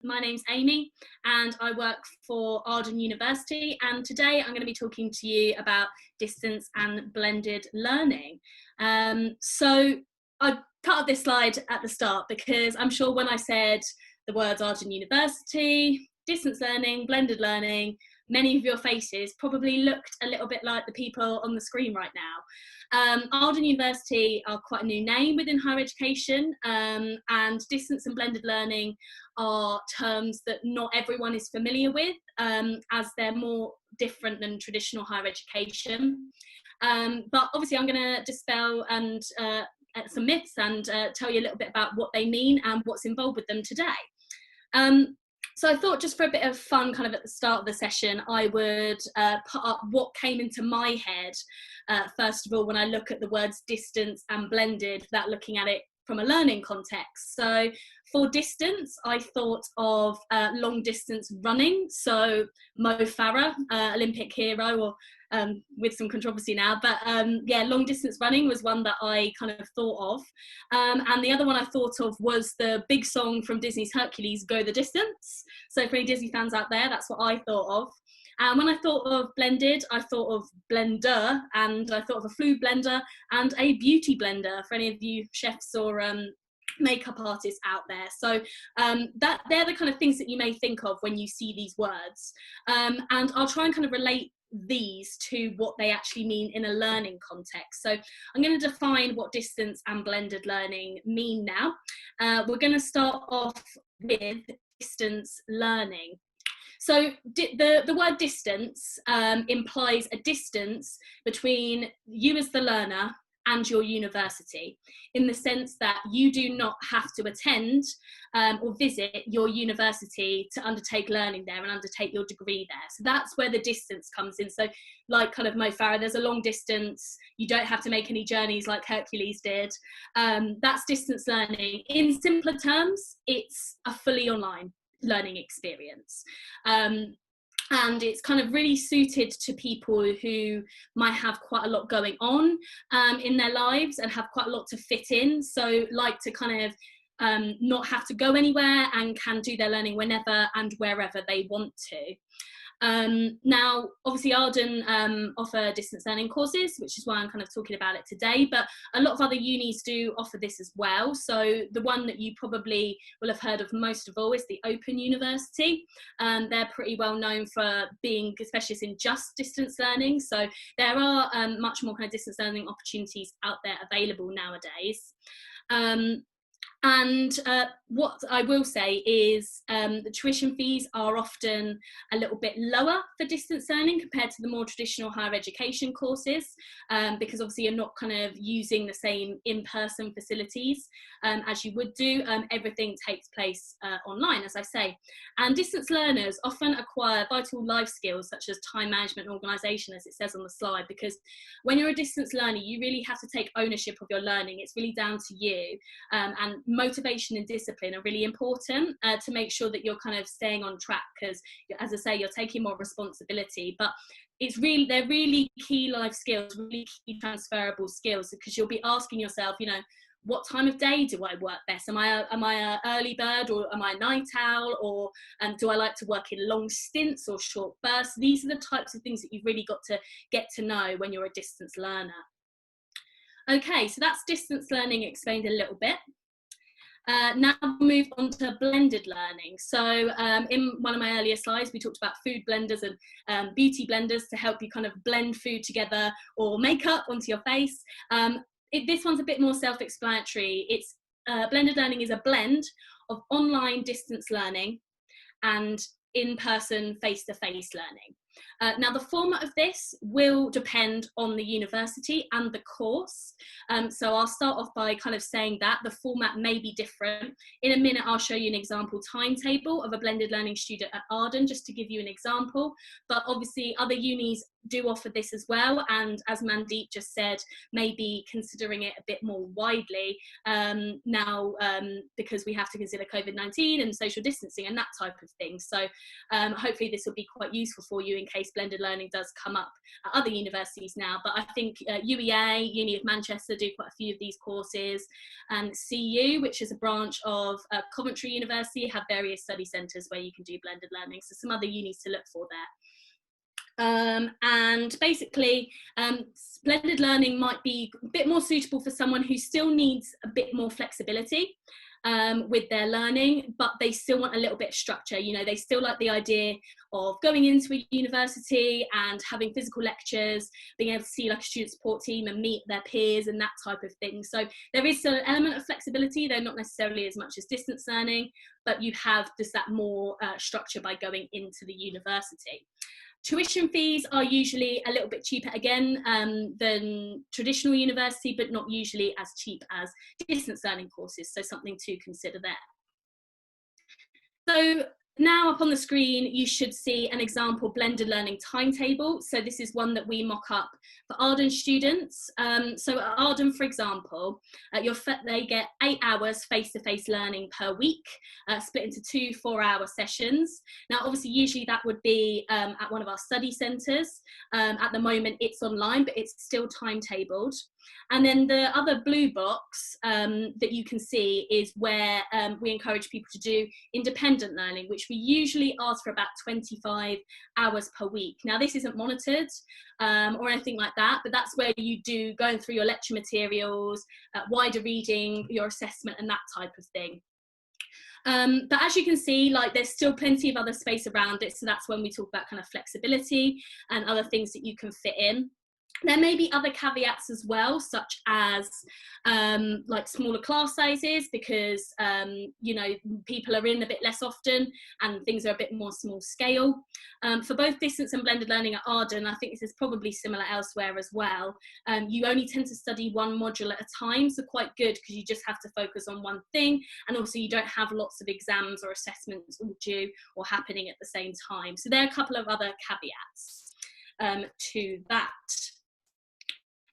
My name's Amy and I work for Arden University, and today I'm going to be talking to you about distance and blended learning. So I cut up this slide at the start because I'm sure when I said the words Arden University, distance learning, blended learning, many of your faces probably looked a little bit like the people on the screen right now. Arden University are quite a new name within higher education, and distance and blended learning are terms that not everyone is familiar with, as they're more different than traditional higher education. But obviously I'm going to dispel and some myths and tell you a little bit about what they mean and what's involved with them today. So I thought, just for a bit of fun kind of at the start of the session, I would put up what came into my head, first of all, when I look at the words distance and blended, without looking at it from a learning context. So for distance, I thought of long distance running. So Mo Farah, Olympic hero, or with some controversy now, but yeah, long distance running was one that I kind of thought of. And the other one I thought of was the big song from Disney's Hercules, Go the Distance. So for any Disney fans out there, that's what I thought of. And when I thought of blended, I thought of blender, and I thought of a food blender and a beauty blender for any of you chefs or makeup artists out there. So that they're the kind of things that you may think of when you see these words. And I'll try and kind of relate these to what they actually mean in a learning context. So I'm going to define what distance and blended learning mean now. We're going to start off with distance learning. So the word distance implies a distance between you as the learner and your university, in the sense that you do not have to attend or visit your university to undertake learning there and undertake your degree there. So that's where the distance comes in. So like kind of Mo Farah, there's a long distance, you don't have to make any journeys like Hercules did. That's distance learning. In simpler terms, it's a fully online learning experience. And it's kind of really suited to people who might have quite a lot going on in their lives and have quite a lot to fit in. So like to kind of not have to go anywhere and can do their learning whenever and wherever they want to. Now, obviously Arden offer distance learning courses, which is why I'm kind of talking about it today, but a lot of other unis do offer this as well. So the one that you probably will have heard of most of all is the Open University. They're pretty well known for being specialists in just distance learning. So there are much more kind of distance learning opportunities out there available nowadays. And what I will say is the tuition fees are often a little bit lower for distance learning compared to the more traditional higher education courses, because obviously you're not kind of using the same in-person facilities as you would do. Everything takes place online, as I say. And distance learners often acquire vital life skills such as time management and organisation, as it says on the slide, because when you're a distance learner, you really have to take ownership of your learning. It's really down to you. And motivation and discipline are really important to make sure that you're kind of staying on track, because as I say, you're taking more responsibility. But they're really key life skills, really key transferable skills, because you'll be asking yourself, you know, what time of day do I work best? Am I a early bird, or am I a night owl, or do I like to work in long stints or short bursts? These are the types of things that you've really got to get to know when you're a distance learner. Okay, so that's distance learning explained a little bit. Now we'll move on to blended learning. So in one of my earlier slides, we talked about food blenders and beauty blenders to help you kind of blend food together or makeup onto your face. This one's a bit more self-explanatory. It's blended learning is a blend of online distance learning and in-person face-to-face learning. Now the format of this will depend on the university and the course. So I'll start off by kind of saying that the format may be different. In a minute, I'll show you an example timetable of a blended learning student at Arden, just to give you an example. But obviously other unis do offer this as well, and as Mandeep just said, maybe considering it a bit more widely now, because we have to consider COVID-19 and social distancing and that type of thing. So hopefully this will be quite useful for you in case blended learning does come up at other universities now. But I think UEA, Uni of Manchester, do quite a few of these courses, and CU, which is a branch of Coventry University, have various study centres where you can do blended learning. So some other unis to look for there. And basically, blended learning might be a bit more suitable for someone who still needs a bit more flexibility with their learning, but they still want a little bit of structure. You know, they still like the idea of going into a university and having physical lectures, being able to see like a student support team and meet their peers and that type of thing. So there is an element of flexibility, though not necessarily as much as distance learning, but you have just that more structure by going into the university. Tuition fees are usually a little bit cheaper again than traditional university, but not usually as cheap as distance learning courses, so something to consider there. So now up on the screen, you should see an example blended learning timetable. So this is one that we mock up for Arden students. So at Arden, for example, they get 8 hours face-to-face learning per week, split into 2 4-hour sessions. Now, obviously, usually that would be at one of our study centres. At the moment, it's online, but it's still timetabled. And then the other blue box that you can see is where we encourage people to do independent learning, which we usually ask for about 25 hours per week. Now, this isn't monitored or anything like that, but that's where you do going through your lecture materials, wider reading, your assessment and that type of thing. But as you can see, like there's still plenty of other space around it. So that's when we talk about kind of flexibility and other things that you can fit in. There may be other caveats as well, such as like smaller class sizes, because you know, people are in a bit less often and things are a bit more small scale. For both distance and blended learning at Arden, I think this is probably similar elsewhere as well. You only tend to study one module at a time, so quite good because you just have to focus on one thing, and also you don't have lots of exams or assessments all due or happening at the same time. So there are a couple of other caveats to that.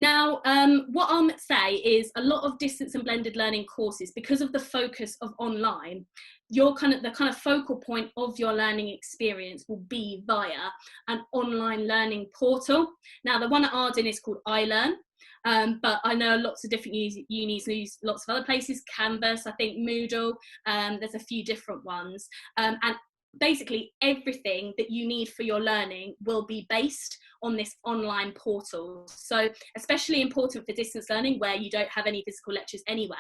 Now, what I'll say is a lot of distance and blended learning courses, because of the focus of online, the kind of focal point of your learning experience will be via an online learning portal. Now, the one at Arden is called iLearn, but I know lots of different unis use lots of other places, Canvas, I think Moodle, there's a few different ones. And basically everything that you need for your learning will be based on this online portal. So especially important for distance learning where you don't have any physical lectures anyway,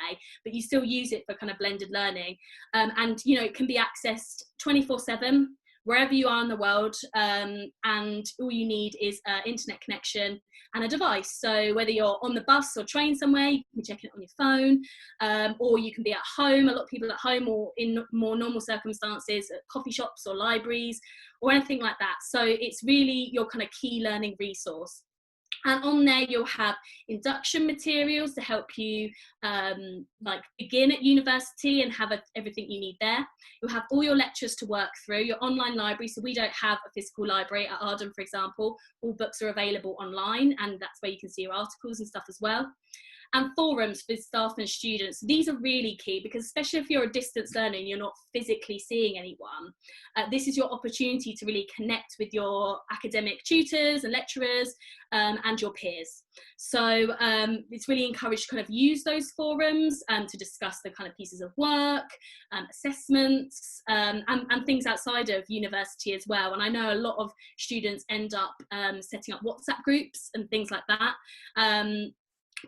but you still use it for kind of blended learning. And you know, it can be accessed 24/7 wherever you are in the world, and all you need is an internet connection and a device. So whether you're on the bus or train somewhere, you can be checking it on your phone, or you can be at home, a lot of people at home, or in more normal circumstances at coffee shops or libraries or anything like that. So it's really your kind of key learning resource. And on there you'll have induction materials to help you like begin at university and have everything you need there. You'll have all your lectures to work through, your online library. So we don't have a physical library at Arden, for example. All books are available online, and that's where you can see your articles and stuff as well. And forums for staff and students. These are really key because especially if you're a distance learner and you're not physically seeing anyone, this is your opportunity to really connect with your academic tutors and lecturers and your peers. So it's really encouraged to kind of use those forums to discuss the kind of pieces of work, assessments, and things outside of university as well. And I know a lot of students end up setting up WhatsApp groups and things like that,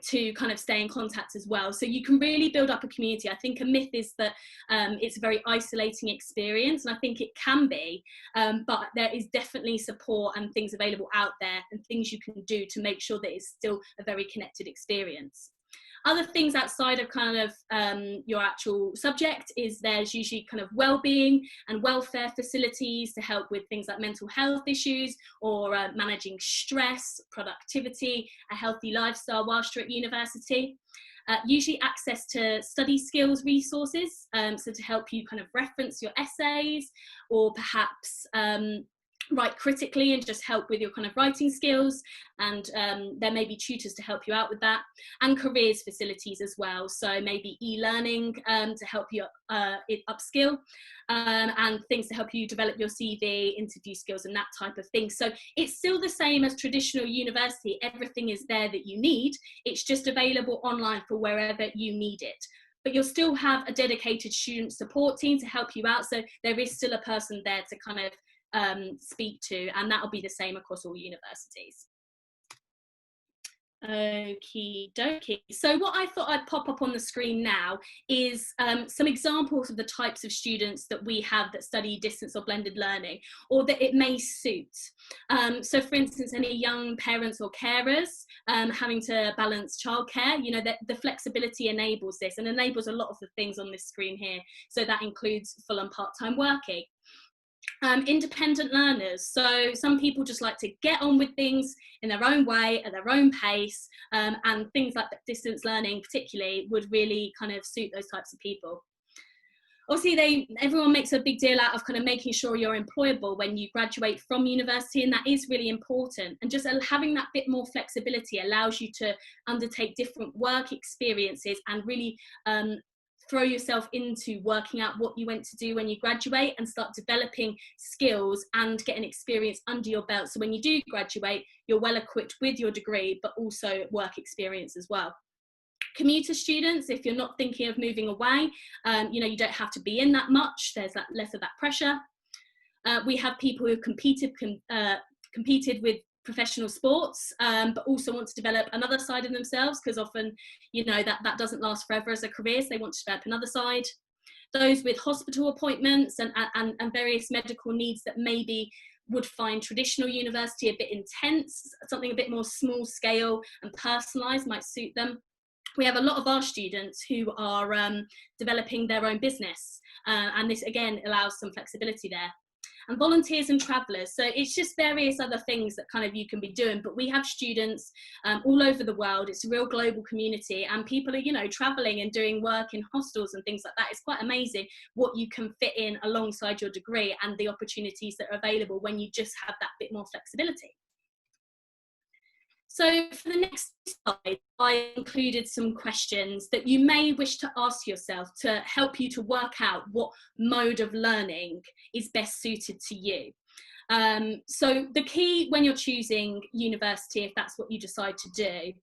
to kind of stay in contact as well. So you can really build up a community. I think a myth is that it's a very isolating experience, and I think it can be, but there is definitely support and things available out there and things you can do to make sure that it's still a very connected experience. Other things outside of kind of your actual subject is there's usually kind of well-being and welfare facilities to help with things like mental health issues or managing stress, productivity, a healthy lifestyle whilst you're at university. Usually access to study skills resources, so to help you kind of reference your essays, or perhaps write critically and just help with your kind of writing skills, and there may be tutors to help you out with that, and careers facilities as well, so maybe e-learning to help you upskill, and things to help you develop your CV, interview skills and that type of thing. So it's still the same as traditional university, everything is there that you need, it's just available online for wherever you need it. But you'll still have a dedicated student support team to help you out, so there is still a person there to kind of speak to, and that'll be the same across all universities. Okie dokie. So what I thought I'd pop up on the screen now is some examples of the types of students that we have that study distance or blended learning, or that it may suit. So for instance, any young parents or carers having to balance childcare, you know, that the flexibility enables this, and enables a lot of the things on this screen here. So that includes full and part-time working. Independent learners, so some people just like to get on with things in their own way, at their own pace, and things like distance learning particularly would really kind of suit those types of people. Obviously, everyone makes a big deal out of kind of making sure you're employable when you graduate from university, and that is really important. And just having that bit more flexibility allows you to undertake different work experiences and really throw yourself into working out what you want to do when you graduate, and start developing skills and getting experience under your belt. So when you do graduate, you're well equipped with your degree, but also work experience as well. Commuter students, if you're not thinking of moving away, you know, you don't have to be in that much. There's that less of that pressure. We have people who've competed with professional sports, but also want to develop another side of themselves, because often, you know, that doesn't last forever as a career, so they want to develop another side. Those with hospital appointments and various medical needs that maybe would find traditional university a bit intense, something a bit more small scale and personalised might suit them. We have a lot of our students who are developing their own business, and this again allows some flexibility there. And volunteers and travellers, so it's just various other things that kind of you can be doing, but we have students all over the world. It's a real global community, and people are, you know, travelling and doing work in hostels and things like that. It's quite amazing what you can fit in alongside your degree, and the opportunities that are available when you just have that bit more flexibility. So for the next slide, I included some questions that you may wish to ask yourself to help you to work out what mode of learning is best suited to you. So the key when you're choosing university, if that's what you decide to do,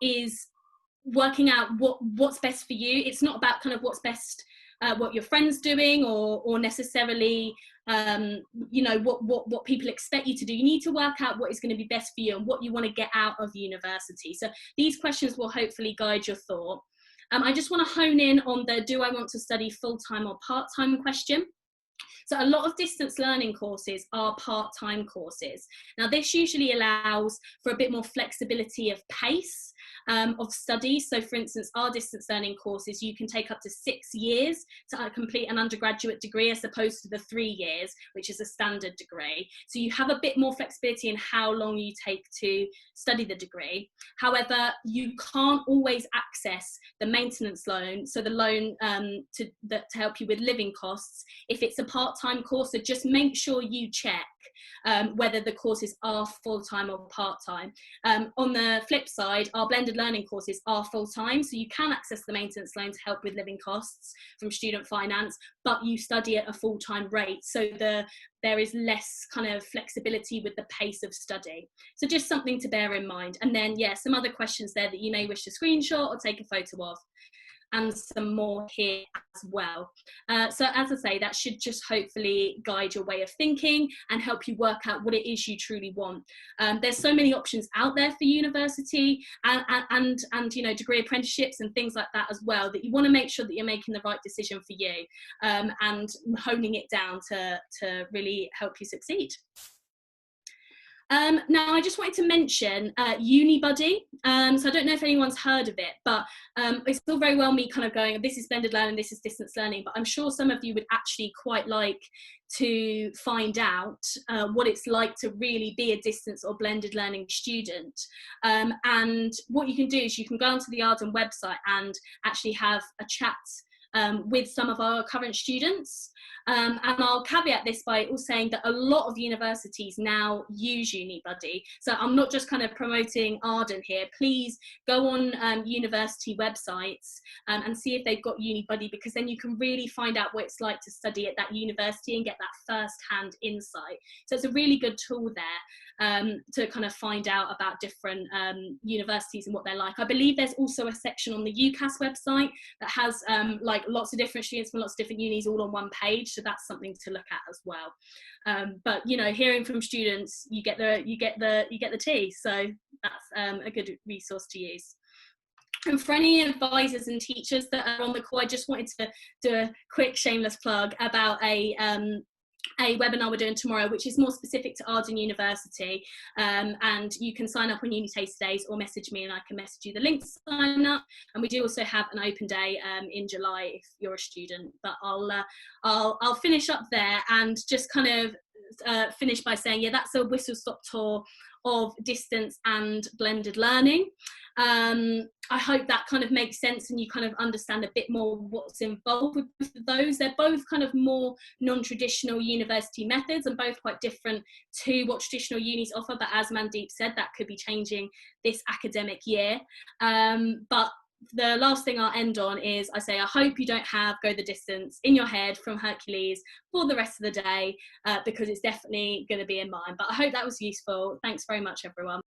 is working out what's best for you. It's not about kind of what's best, what your friend's doing, or necessarily you know, what people expect you to do. You need to work out what is going to be best for you and what you want to get out of university. So these questions will hopefully guide your thought. I just want to hone in on the do I want to study full-time or part-time question. So a lot of distance learning courses are part-time courses. Now this usually allows for a bit more flexibility of pace of study. So for instance, our distance learning courses, you can take up to 6 years to complete an undergraduate degree, as opposed to the 3 years, which is a standard degree. So you have a bit more flexibility in how long you take to study the degree. However, you can't always access the maintenance loan, so the loan to help you with living costs, if it's a part-time course. So just make sure you check whether the courses are full-time or part-time. On the flip side, our blended learning courses are full-time, so you can access the maintenance loan to help with living costs from student finance, but you study at a full-time rate, so there is less kind of flexibility with the pace of study. So just something to bear in mind. And then, yeah, some other questions there that you may wish to screenshot or take a photo of, and some more here as well. So as I say, that should just hopefully guide your way of thinking and help you work out what it is you truly want. There's so many options out there for university and you know, degree apprenticeships and things like that as well, that you want to make sure that you're making the right decision for you, and honing it down to really help you succeed. Now, I just wanted to mention UniBuddy. So I don't know if anyone's heard of it, but it's still very well me kind of going, this is blended learning, this is distance learning, but I'm sure some of you would actually quite like to find out what it's like to really be a distance or blended learning student. And what you can do is you can go onto the Arden website and actually have a chat with some of our current students. And I'll caveat this by also saying that a lot of universities now use UniBuddy. So I'm not just kind of promoting Arden here. Please go on university websites and see if they've got UniBuddy, because then you can really find out what it's like to study at that university and get that first-hand insight. So it's a really good tool there to kind of find out about different universities and what they're like. I believe there's also a section on the UCAS website that has like lots of different students from lots of different unis all on one page, so that's something to look at as well. But you know, hearing from students, you get the tea, so that's a good resource to use. And for any advisors and teachers that are on the call, I just wanted to do a quick shameless plug about a webinar we're doing tomorrow, which is more specific to Arden University, and you can sign up on UniTasterDays or message me and I can message you the link to sign up. And we do also have an open day in July if you're a student. But I'll finish up there and just kind of finish by saying, yeah, that's a whistle-stop tour of distance and blended learning. I hope that kind of makes sense and you kind of understand a bit more what's involved with both of those. They're both kind of more non-traditional university methods and both quite different to what traditional unis offer, but as Mandeep said, that could be changing this academic year. But the last thing I'll end on is I say I hope you don't have go the distance in your head from Hercules for the rest of the day, because it's definitely going to be in mine. But I hope that was useful. Thanks very much, everyone.